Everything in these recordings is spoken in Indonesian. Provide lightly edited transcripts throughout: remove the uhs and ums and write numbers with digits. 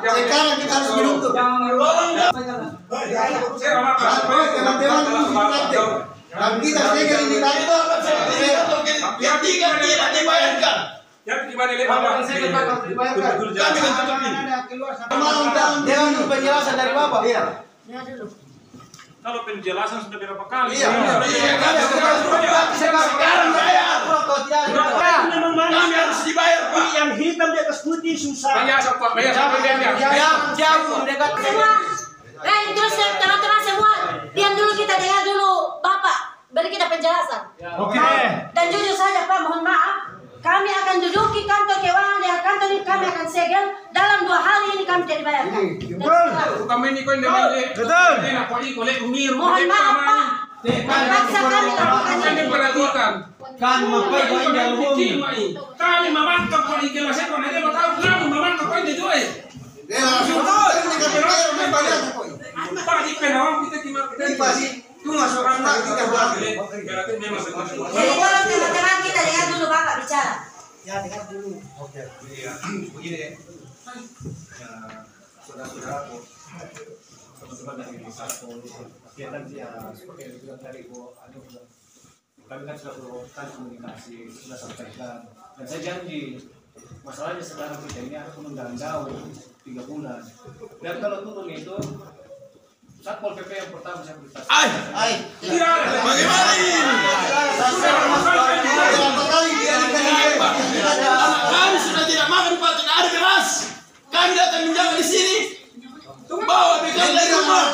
Sekarang kita harus menuntut. Dan kita segera ini kantor. Yang tiga tidak dibayarkan. Yang dibayarkan. Kami kan tutup ini. Dewan penjelasan dari Bapak. Iya. Kalau penjelasan sudah berapa kali? Iya. Sekarang bayar. Kami harus dibayar, Pak. Yang hitam di atas putih susah. Bayar Pak, bayar sampai Jauh dekat. Terus teman-teman semua, diam dulu, kita dengar dulu Bapak beri kita penjelasan. Oke. Dan jujur saja Pak, mohon maaf, kami akan duduki kantor keuangan dan kantor ini kami akan segel dalam 2 hari ini kami tidak dibayarkan. kami ini kau ini Betul. Mohon maaf Pak, terpaksa kami lakukan ini. perhatikan. Kan mapai kau ini hubungi. Kami memantau kau ini kelas ekor, nanti mau tahu kami memantau kau ini juga. Pak di penawang kita gimana? Itu masuk anak kita buat. Jadi kalau teman-teman kita dengar dulu Bapak bicara. Ya, dengar dulu. Oke. Begini ya. Saudara-saudaraku, teman-teman dari Saspo, kegiatan ya seperti yang dibilang tadi Bu Anu, kami kan sudah melakukan komunikasi, sudah sampaikan, dan saya janji masalahnya sekarang kita ini harus menunggang daun 3 bulan. Dan kalau turun itu Satpol PP yang pertama saya beri tas. Bagaimana ini? Kami sudah tidak makan Pak, tidak ada beras. Kami datang menjaga di sini. Bawa bekal dari rumah.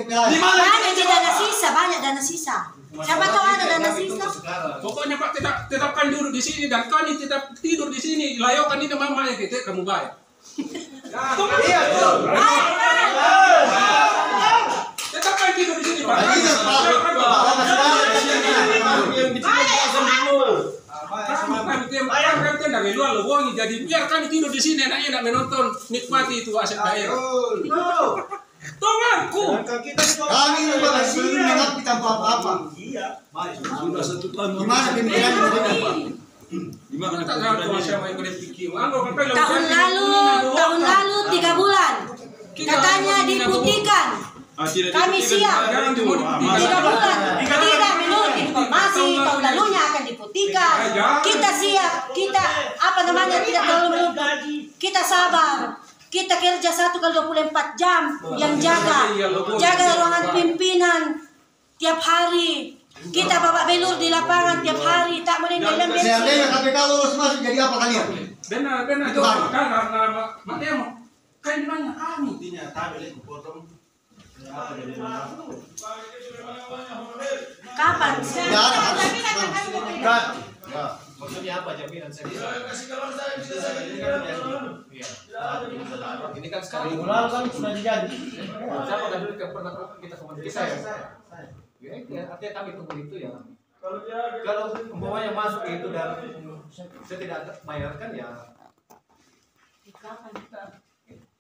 Di mana? Banyak dana sisa, banyak dana sisa. Siapa tahu ada dana sisa? Pokoknya Pak tetapkan duduk di sini dan kami tetap tidur di sini. Layokan ini mama ya kita kamu bayar. Iya betul. Tetapkan tidur di sini Pak. Kami tendang luar lewongi, jadi biar kami tidur di sini enak-enak menonton, nikmati itu aset daerah. Tolongku. Kami juga belum mengerti tanpa apa-apa. Iya. Sudah 1 tahun. Gimana pimpinan Bapak? Gimana Tahun lalu 3 bulan katanya diputihkan. Kami siap 3 bulan tidak menurut informasi tahun lalunya akan diputihkan. Kita siap, kita tidak terlalu menunggu. Kita sabar, kita kerja 1x24 jam yang jaga ruangan pimpinan tiap hari. Kita bawa belur di lapangan tiap hari, tak boleh dalam bensin. Seandainya KPK lulus masuk jadi apa kalian? Benar itu karena makanya kan dimana kami Intinya tabel itu potong. Kapan? Ya ada. Maksudnya apa jaminan saya? Ini kan sekali lalu kan sudah dijanji. Siapa kan dulu pernah kita komunikasi ya? Ya, artinya kami tunggu itu ya. Kalau umpamanya masuk itu dan saya tidak bayarkan ya.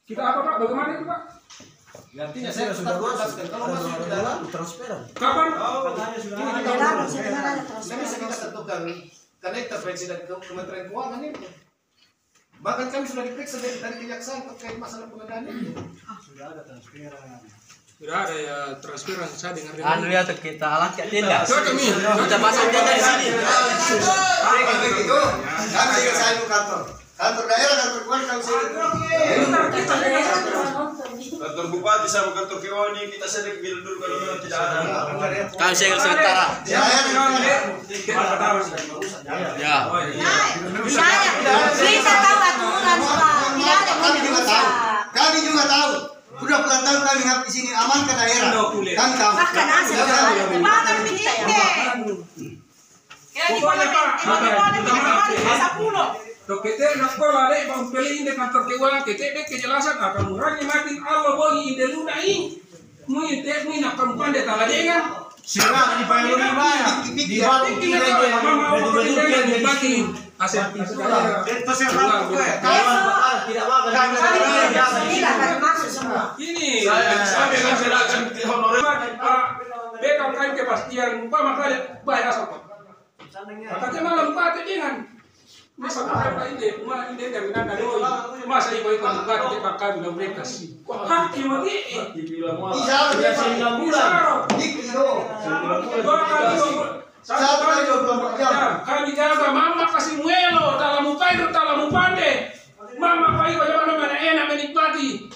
kita apa Pak? Bagaimana itu Pak? Artinya saya sudah luaskan kalau masuk ke dalam transparan. Kapan? Kami bisa tentukan karena intervensi dari Kementerian Keuangan itu. Bahkan kami sudah diperiksa dari kejaksaan terkait masalah pengadaan itu. Sudah ada transparan. Sudah ada ya transferan saya dengar. Anu ya kita alat kayak tindak. Coba kami. Kita pasang tindak di sini. Begitu. Kami saya di kantor. Kantor daerah, kantor keluarga kami Kantor bupati sama kantor keuangan kita sedang bilang dulu kalau memang tidak ada. Kami segel sementara. Ya. Kita tahu aturan Pak. Tidak ada Kami juga tahu. Udah puluhan tahun kami ngap di sini, aman ke daerah. Kami tahu. bahkan aset bahkan pindah. Pokoknya Pak, Kita nak sekolah dek bang pilih di kantor keuangan kita dek kejelasan akan mengurangi mati Allah bagi ide lu naik. Mui tek mui nak perempuan de tala dengan. Sirah di payung lima ya. Di bawah kita Betul bagi aset itu serang tidak makan. Tidak akan masuk semua. ini. Saya dengan serahkan honorer. Bekam kan kepastian upah makanya bayar asal. Katanya malam pati dengan. Masa apa ide, ide dari nanda doi. Masa ibu ikut buka di kakak bilang mereka sih. Haki mati. Bisa 9 bulan. Kami jaga mama kasih muelo dalam muka itu dalam mupande. Mama pai kau jangan mana enak menikmati.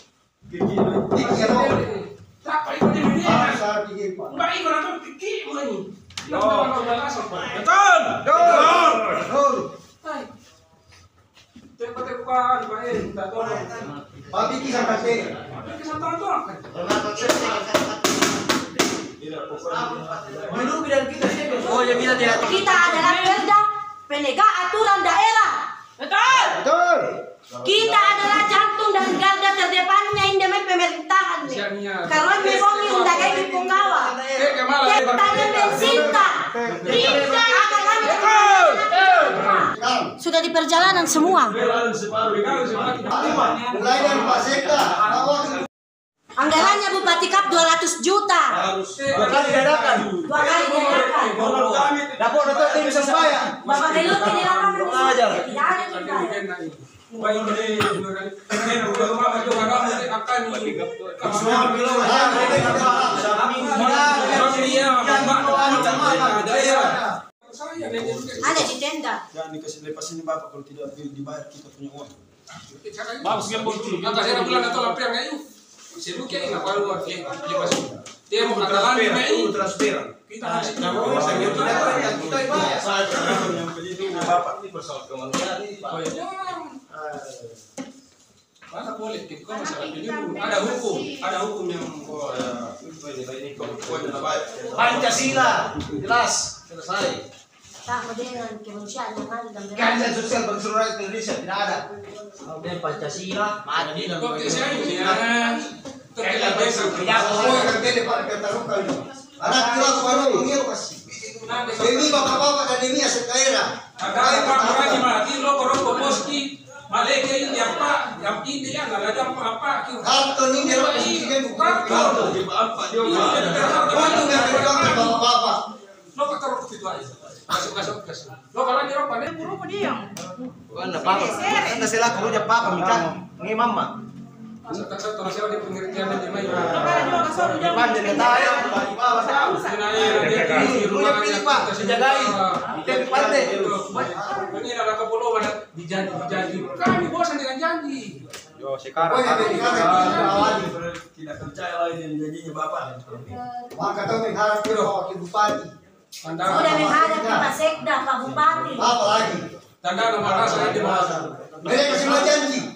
Tak pai kau jangan enak. Mbak ikut nanti pikir mana. Betul. Hai. Tempat bukan baik, tak tolong. Papi kisah kasih. Kisah tolong. Dulu bilang kita Oh ya kita tidak. Kita adalah Perda penegak aturan daerah. betul. Kita adalah jantung dan garda terdepannya indemai pemerintahan. Karena memang undang ini punggawa. Tanya bensinta. Sudah di perjalanan semua. Mulai dari Pak Sekda. Anggarannya Bupati Kap 200 juta. 2 kali dadakan. 2 kali dadakan. Dapur itu tim sembahyang. Bapak Belut di lapangan Ajar. tidak ada juga. Ada di tenda. Jangan dikasih lepas ini Bapak kalau tidak dibayar kita punya uang. Bagus kan bos. Yang kasih bulan atau lampion ayo. Sibuk ya enggak baru lepas. Dia mau katakan ini transferan. kita harus Yang begitu Bapak ini persoalan kemanusiaan ini Pak. Oh ya. Mana boleh kita kan masalah penyuluh. Ada hukum yang Ini pokoknya baik. Pancasila jelas selesai. Tak dengan kemanusiaan yang ada dalam Keadilan sosial bagi seluruh rakyat Indonesia tidak ada. Dan Pancasila ada di dalam. kok saya ini ya. Terkait desa. Anak kira baru mengiru kasih. Demi bapak-bapak dan demi aset daerah. Ada apa mati lo korok poski. Maleke ini apa? Yang ini ya nggak ada apa. Kartu ini dia presiden bukan kartu. Bapak dia Untuk yang berjuang bapak-bapak. Lo kata itu aja. Masuk. Lo kalau dia apa nih? Buru dia. Bukan apa? Anda sila kurunya papa mikan ngi mama. Saya siapa di pengertian dan dimai. Pan jadi tayo, bawa tahu. Punya pilih Pak, dijagain. Tapi pandai. Ini ada kepulauan dijanji. Kami bosan dengan janji. Yo sekarang. tidak percaya lagi dengan janjinya Bapak. Maka kau mengharap ke wakil bupati. Sudah menghadap ke Pak Sekda, Pak Bupati. Apa lagi? Tanda nomor saya di bawah. Mereka semua janji.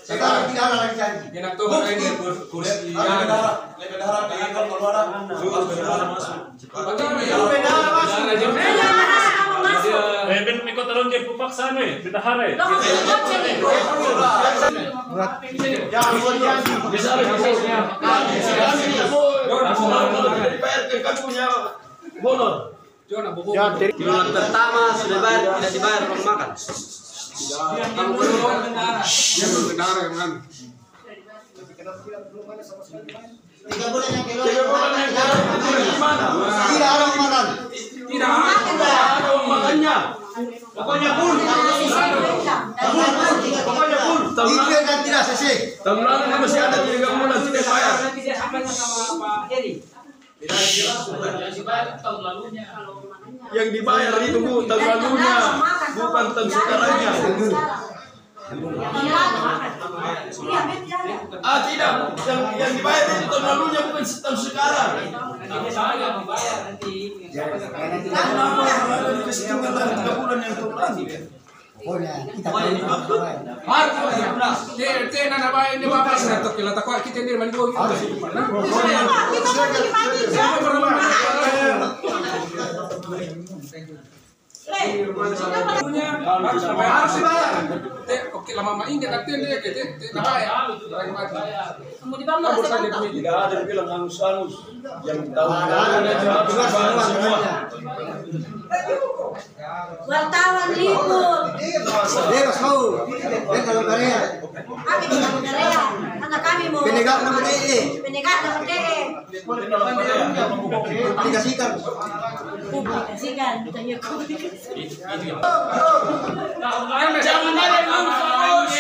Sekarang tidak ada lagi janji. Enak tuh ini kursi. Lebih darah di keluaran. Ben ikut terus dia paksa nih, kita hari. Jangan buat janji. Bisa dibayarkan kan punya bonor. Bulan pertama sudah bayar tidak dibayar uang makan. Yang belum benar yang mana? 3 bulan yang kira. Gimana? Tidak ada makan. Tidak ada. Makanya. Pokoknya pun. Pokoknya pun. Tiga dan tidak selesai. Tahun lalu masih ada 3 bulan tidak bayar. Yang dibayar itu Bu, tahun lalunya, bukan tahun sekarangnya. Ah tidak, yang dibayar itu tahun lalunya bukan tahun sekarang. Kenapa ada dikasih tinggal 3 bulan yang tahun lalu? Nana baik ini bapak sudah tahu kita takut kita ini mandi bau. Harus dibayar. Oke, lama main kita tende kita bayar. Mau dibangun Tidak ada yang bilang angus-angus yang tahu semua. wartawan libur. Kalau Korea. Kami tidak Korea. Anak kami mau. Penegak nama DE. Penegak nama DE. Publikasikan. Publikasikan. Tanya komunikasi. Jangan ada yang angus-angus.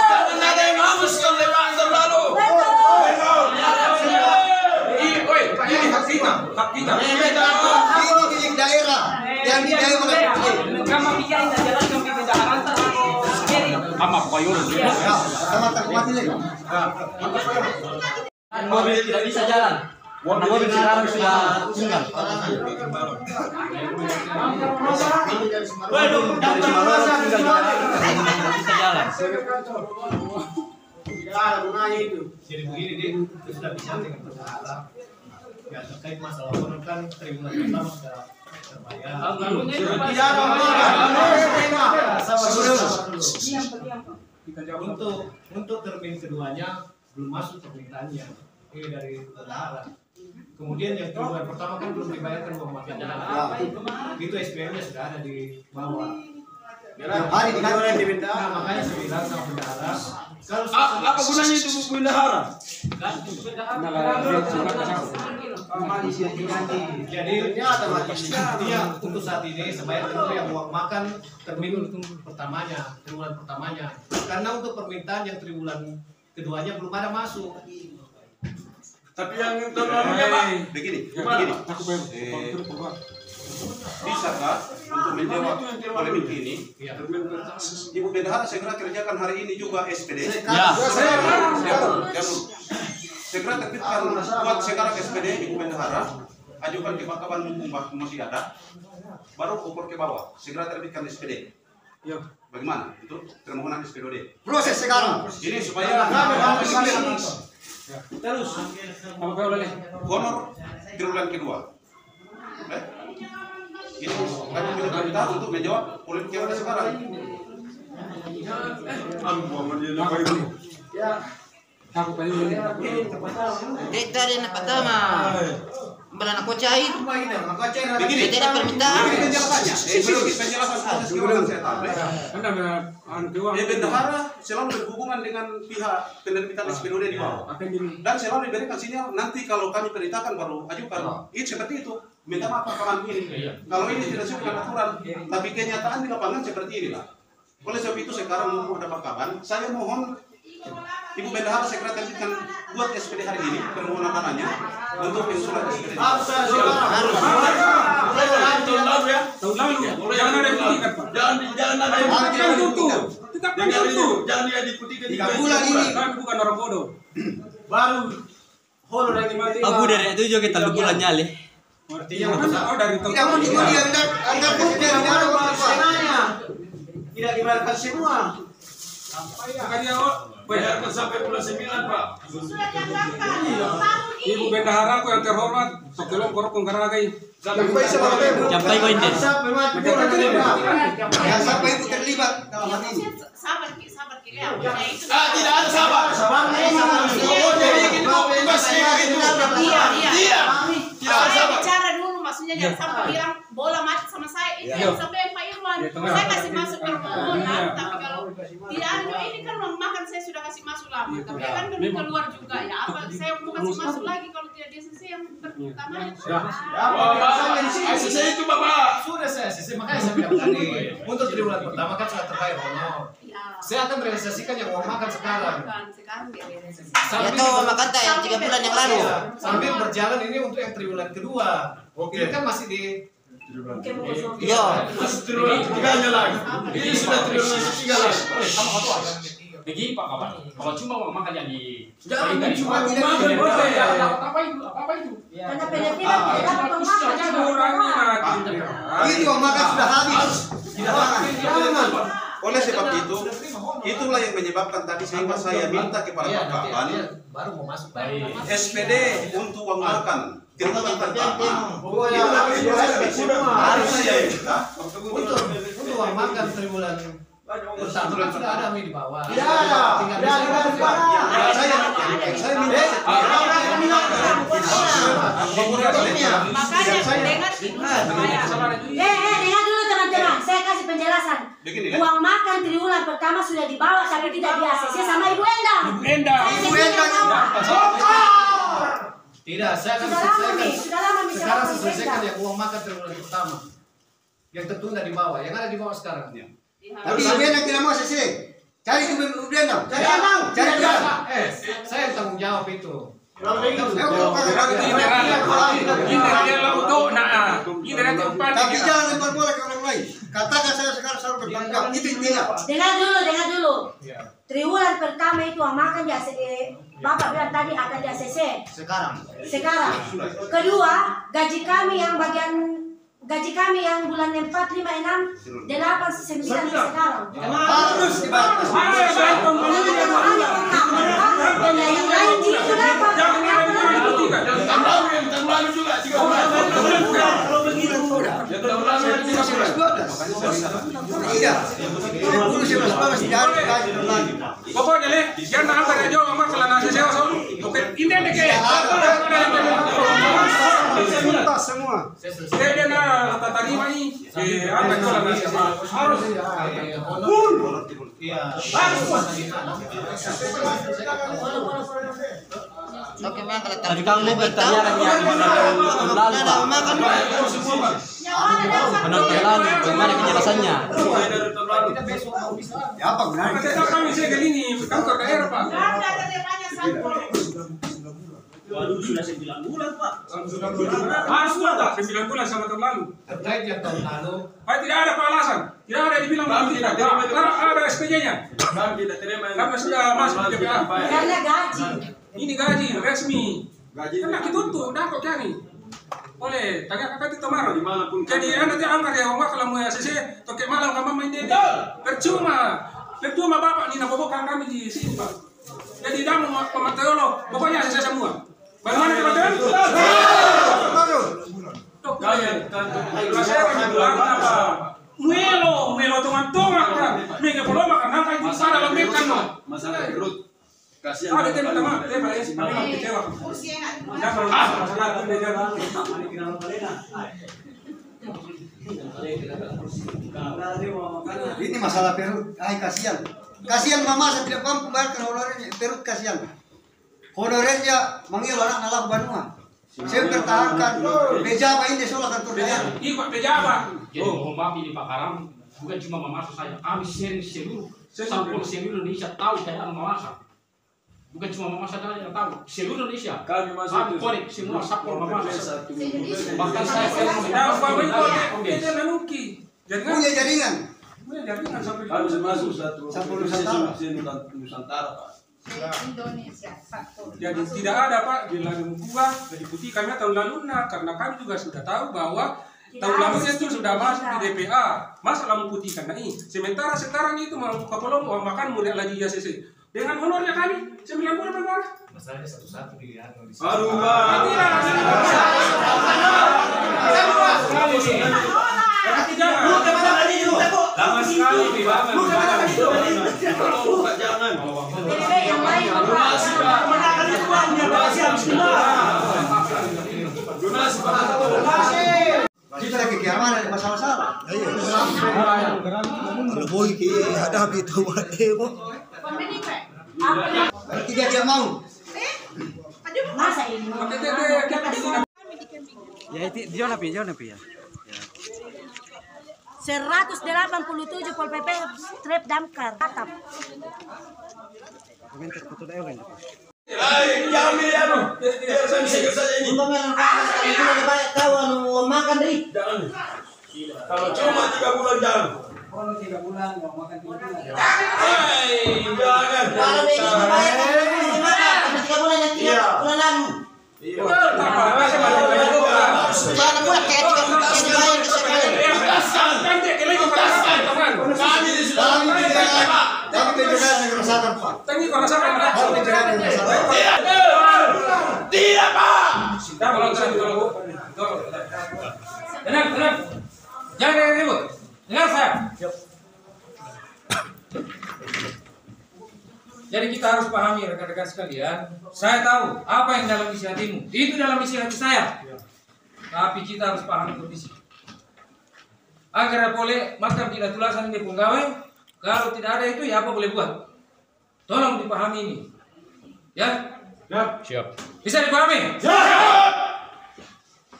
Jangan ada yang angus kalau lepas terlalu. Ini hak kita, hak kita. Ini di daerah yang di daerah. Kami bicara jalan kami bendaharaan sama koyor. Sama terkuat ini. Mobil tidak bisa jalan. Karena mobil sekarang sudah tinggal. Bisa jalan. Jadi begini deh, itu sudah bicara dengan bendahara. Ya terkait masalah honor kan tribulan pertama sudah terbayar. Untuk termin keduanya belum masuk permintaannya. Ini dari bendahara. Kemudian yang tribulan pertama kan belum dibayarkan uang makan. Itu SPM-nya sudah ada di bawah. Hari dikatakan diminta. Nah, makanya saya bilang sama bendahara. Apa gunanya itu buku bendahara? Jadi dia untuk saat ini sebayar itu yang uang makan termin pertamanya, tribulan pertamanya. Karena untuk permintaan yang tribulan keduanya belum ada masuk. Tapi yang terlalunya Pak. Begini. Bisakah untuk menjawab polemik ini? Ibu Bendahara segera kerjakan hari ini juga SPD. Ya. Segera terbitkan buat sekarang SPD Ibu Bendahara, ajukan ke Bakaban mumpung masih ada, baru ukur ke bawah. Segera terbitkan SPD. Bagaimana? Itu permohonan SPD. Proses sekarang. Ini supaya Terus, apa kau boleh? honor tribulan kedua. Ini kami minta untuk menjawab polemik yang ada sekarang. Aku pengen boleh. Dek tadi nak pertama. Belan aku cair. Begini. Tidak permintaan. Penjelasannya. Penjelasan proses gimana saya tahu. Bendahara selalu berhubungan dengan pihak penerbitan SPDOD di bawah. Dan selalu diberikan sinyal nanti kalau kami perintahkan baru ajukan. Itu seperti itu. Minta maaf kawan ini. Kalau ini tidak sesuai dengan aturan, tapi kenyataan di lapangan seperti inilah. Oleh sebab itu sekarang mau ada kawan, saya mohon Ibu Bendahara segera terbitkan buat SPD hari ini permohonan dananya untuk pensulat SPD. Harus. Jangan ada yang putihkan, Pak. Jangan ada yang Tetap tutup. Jangan dia diputihkan. 3 bulan ini. Kami bukan orang bodoh. Baru honor yang dimati. Aku dari itu juga kita bulan nyali. Artinya dari Tidak mau dibayar anggar bukti tidak dibayarkan semua. Bayarkan sampai bulan 9 Pak. Ibu Bendahara aku yang terhormat, Sokelong korok kongkaragai. Sampai kau ini. Yang sampai itu terlibat dalam hal ini. Sabar kira. Tidak ada sabar. Jadi gitu masih begitu. Iya. Saya bicara dulu, maksudnya jangan sampai bilang bola mati sama saya. Itu yang sampai Pak Irwan. Saya kasih masuk permohonan, tapi kalau tidak ada ini kan uang makan saya sudah kasih masuk lama. Tapi kan belum keluar juga ya. Apa saya mau kasih masuk lagi kalau tidak di ACC yang pertama. ACC itu Bapak. Sudah saya ACC, makanya saya bilang tadi untuk tribulan pertama kan sudah terbayar honor. Saya akan realisasikan yang uang makan sekarang. Ya tahu makan tak yang 3 bulan yang lalu. Sambil berjalan ini untuk yang tribulan kedua. Ini kan masih di Yo. Masih tribulan ketiganya lagi. Ini sudah tribulan ketiga lagi. Begini Pak kawan, kalau cuma uang makan yang di Jangan cuma makan apa itu? Karena penelitian tidak dapat uang makan. Itu uang makan sudah habis. Oleh sebab itu, itulah yang menyebabkan tadi sehingga saya minta kepada Pak Kaban baru mau masuk SPD untuk uang makan Tirulan pertama. Untuk uang makan triwulan pertama sudah ada di bawah. Tidak ada. Dengar dulu teman-teman, saya kasih penjelasan. Uang makan triwulan pertama sudah dibawa tapi tidak di ACC sama Ibu Endang. Tidak, saya akan sekarang selesaikan yang uang makan triwulan pertama. Yang tertunda di bawah, yang ada di bawah sekarang. Tapi Ibu Endang tidak mau ACC. Cari Ibu Endang. Cari dia. Saya tanggung jawab itu. Tapi jangan lempar bola ke orang lain. Katakan saya sekarang selalu bertanggung jawab. Itu intinya. Dengar dulu. Triwulan pertama itu uang makan di ACC. Bapak bilang tadi akan di ACC. Sekarang. Kedua, gaji kami yang bulan 4, 5, 6, 8, 9 sekarang. Harus dibatas. Yang lain itu dapat. Pokoknya le, jangan angkat aja sama kelana saya solo. Oke, ini deh kayak. Semua. Dia na tadi mani, angkat kelana saya. Harus. Oke, memang kalau tadi kamu bertanya lalu makan penonton lalu bagaimana penjelasannya? Ya apa benar? Kami saya ke ini kantor daerah Pak. Waduh, sudah 9 bulan, Pak. Harus sudah 9 bulan sama tahun lalu. Terkait yang tahun lalu. Tidak ada Pak alasan. Tidak ada dibilang tidak. Ada SPJ-nya. Kami sudah masuk ke DPA. Karena gaji. Ini gaji resmi. Karena kita tuh dah kok kami. Oleh tanya kakak itu marah. Jadi anda tidak angkat ya orang kalau mau ACC toke malam kamu main dia. Percuma bapak ini nabobokan kami di sini Pak. Jadi damu pematolog pokoknya ACC semua. Bagaimana teman-teman? Saya akan bilang apa? Melo teman-teman kan. Mereka belum makan angka itu salah lebih kan. Masalah perut. Kasihan. Ada tema ya, paling kecewa. Jangan masalah itu dia jangan. Ini masalah perut. Kasihan. Kasihan mama saya tidak mampu bayarkan honorernya. Perut kasihan. Honorernya mengilu anak nalar Banua. Saya pertahankan Pejaba ini soal kantor daerah. Iya Pak Pejaba. Oh, maaf ini Pak Karam, bukan cuma memasak saya. Kami sharing seluruh seluruh Indonesia tahu saya memasak. Bukan cuma memasak saja yang tahu. Seluruh Indonesia. Kami korek semua sapor memasak. Bahkan saya punya jaringan. sampai Harus masuk satu Nusantara, Pak. Indonesia satu. Jadi tidak ada Pak di lalu gua dari putih kami tahun lalu karena kami juga sudah tahu bahwa tahun lalu itu sudah masuk di DPA masa lampu putih karena ini sementara sekarang itu mau kapolong uang makan mudah lagi di ACC dengan honornya kami 9 bulan berapa? Masalahnya satu-satu di Aduh, Pak. Lama sekali Jangan. Yang lain Kita lagi keamanan ada masalah-masalah. Kalau boy hadapi itu mo. Tidak dia mau. masa ini. Ya itu dia napi ya. 187 Pol PP strip damkar atap. Kalau cuma 3 bulan jangan. Kalau 3 bulan mau makan 3 bulan. Jangan. Kalau ini dibayar 3 bulan yang 3 bulan lalu. Tidak, Pak. Dengar saya. Jadi kita harus pahami rekan-rekan sekalian. Saya tahu apa yang dalam isi hatimu. Itu dalam isi hati saya. Tapi kita harus pahami kondisi. Agar boleh makam tidak tulasan di penggawe. Kalau tidak ada itu ya apa boleh buat. Tolong dipahami ini. Ya? Siap. Bisa dipahami?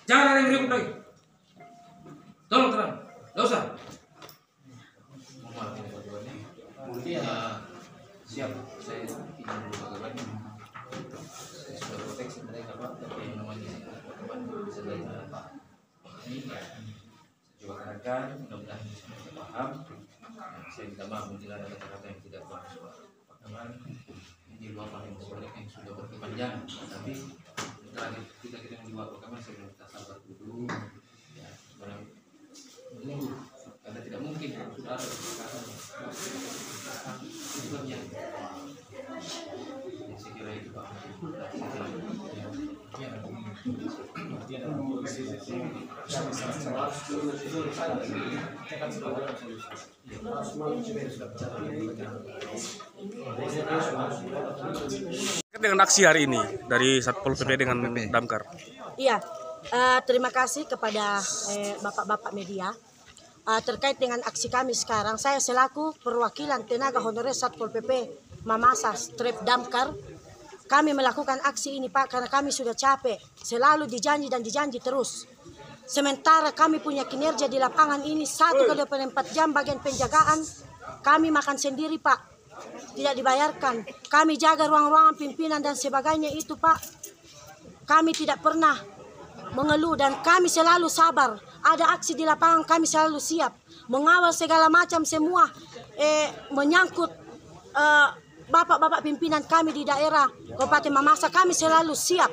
Jangan ada yang ribut lagi. Tolong tenang. Gak usah. Siap, saya ingin dulu bagaimana. Saya sudah proteksi mereka Pak, tapi yang namanya bisa belajar Pak. Ini saya coba katakan, mudah-mudahan bisa paham. Saya minta maaf mungkin ada kata-kata yang tidak bagus Pak. Bagaimana ini luapan yang sudah berkepanjangan, tapi terakhir kita yang luar bagaimana saya minta sabar dulu. Ya, barang menunggu karena tidak mungkin sudah ada kesepakatan. Sebabnya saya kira itu Pak. Dengan aksi hari ini dari Satpol PP dengan Damkar. Iya, terima kasih kepada bapak-bapak media. Terkait dengan aksi kami sekarang, saya selaku perwakilan tenaga honorer Satpol PP Mamasa Strip Damkar, kami melakukan aksi ini Pak karena kami sudah capek, selalu dijanji dan dijanji terus. Sementara kami punya kinerja di lapangan ini 1x24 jam bagian penjagaan, kami makan sendiri Pak, tidak dibayarkan. Kami jaga ruang-ruangan pimpinan dan sebagainya itu Pak. Kami tidak pernah mengeluh dan kami selalu sabar. Ada aksi di lapangan kami selalu siap mengawal segala macam semua menyangkut bapak-bapak pimpinan kami di daerah Kabupaten Mamasa, kami selalu siap.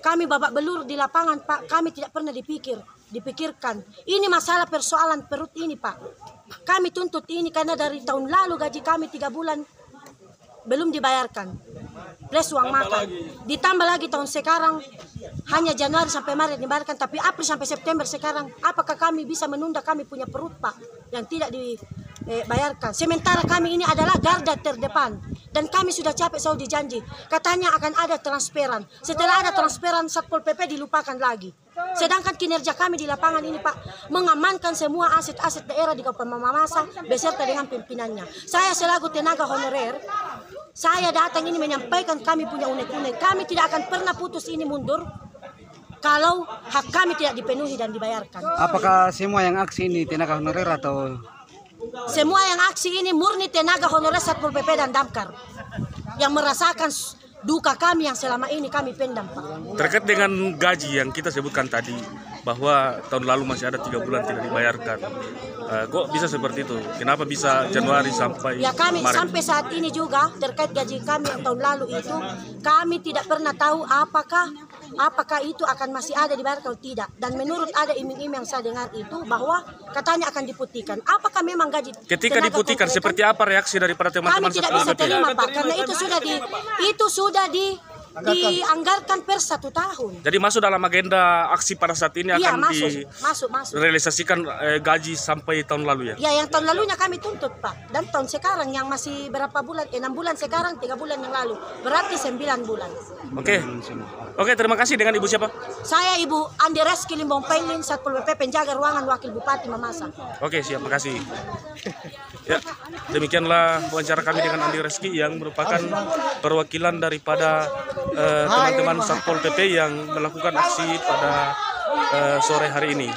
Kami babak belur di lapangan Pak, kami tidak pernah dipikirkan. Ini masalah persoalan perut ini Pak. Kami tuntut ini karena dari tahun lalu gaji kami 3 bulan belum dibayarkan. Plus uang makan. Ditambah lagi tahun sekarang hanya Januari sampai Maret dibayarkan, tapi April sampai September sekarang. Apakah kami bisa menunda kami punya perut Pak yang tidak dibayarkan? Sementara kami ini adalah garda terdepan dan kami sudah capek selalu dijanji. Katanya akan ada transferan. Setelah ada transferan Satpol PP dilupakan lagi. Sedangkan kinerja kami di lapangan ini Pak mengamankan semua aset-aset daerah di Kabupaten Mamasa beserta dengan pimpinannya. Saya selaku tenaga honorer, saya datang ini menyampaikan kami punya unek-unek. Kami tidak akan pernah putus ini mundur kalau hak kami tidak dipenuhi dan dibayarkan. Apakah semua yang aksi ini tenaga honorer atau? Semua yang aksi ini murni tenaga honorer Satpol PP dan Damkar yang merasakan duka kami yang selama ini kami pendam Pak. Terkait dengan gaji yang kita sebutkan tadi bahwa tahun lalu masih ada 3 bulan tidak dibayarkan. Kok bisa seperti itu? Kenapa bisa Januari sampai ya kami Maret? Sampai saat ini juga terkait gaji kami yang tahun lalu itu kami tidak pernah tahu apakah itu akan masih ada dibayar atau tidak. Dan menurut ada iming-iming yang saya dengar itu bahwa katanya akan diputihkan. Apakah memang gaji ketika diputihkan seperti apa reaksi daripada teman-teman? Kami tidak bisa terima Pak karena itu sudah dianggarkan per 1 tahun. Jadi masuk dalam agenda aksi pada saat ini akan masuk. Realisasikan gaji sampai tahun lalu ya? Ya yang tahun lalunya kami tuntut Pak. Dan tahun sekarang yang masih berapa bulan, 6 bulan sekarang, 3 bulan yang lalu. Berarti 9 bulan. Oke, terima kasih. Dengan Ibu siapa? Saya Ibu Andi Reski Limbong Pailin, Satpol PP penjaga ruangan Wakil Bupati Mamasa. Oke, siap, makasih. Ya, demikianlah wawancara kami dengan Andi Reski yang merupakan perwakilan daripada teman-teman Satpol PP yang melakukan aksi pada sore hari ini.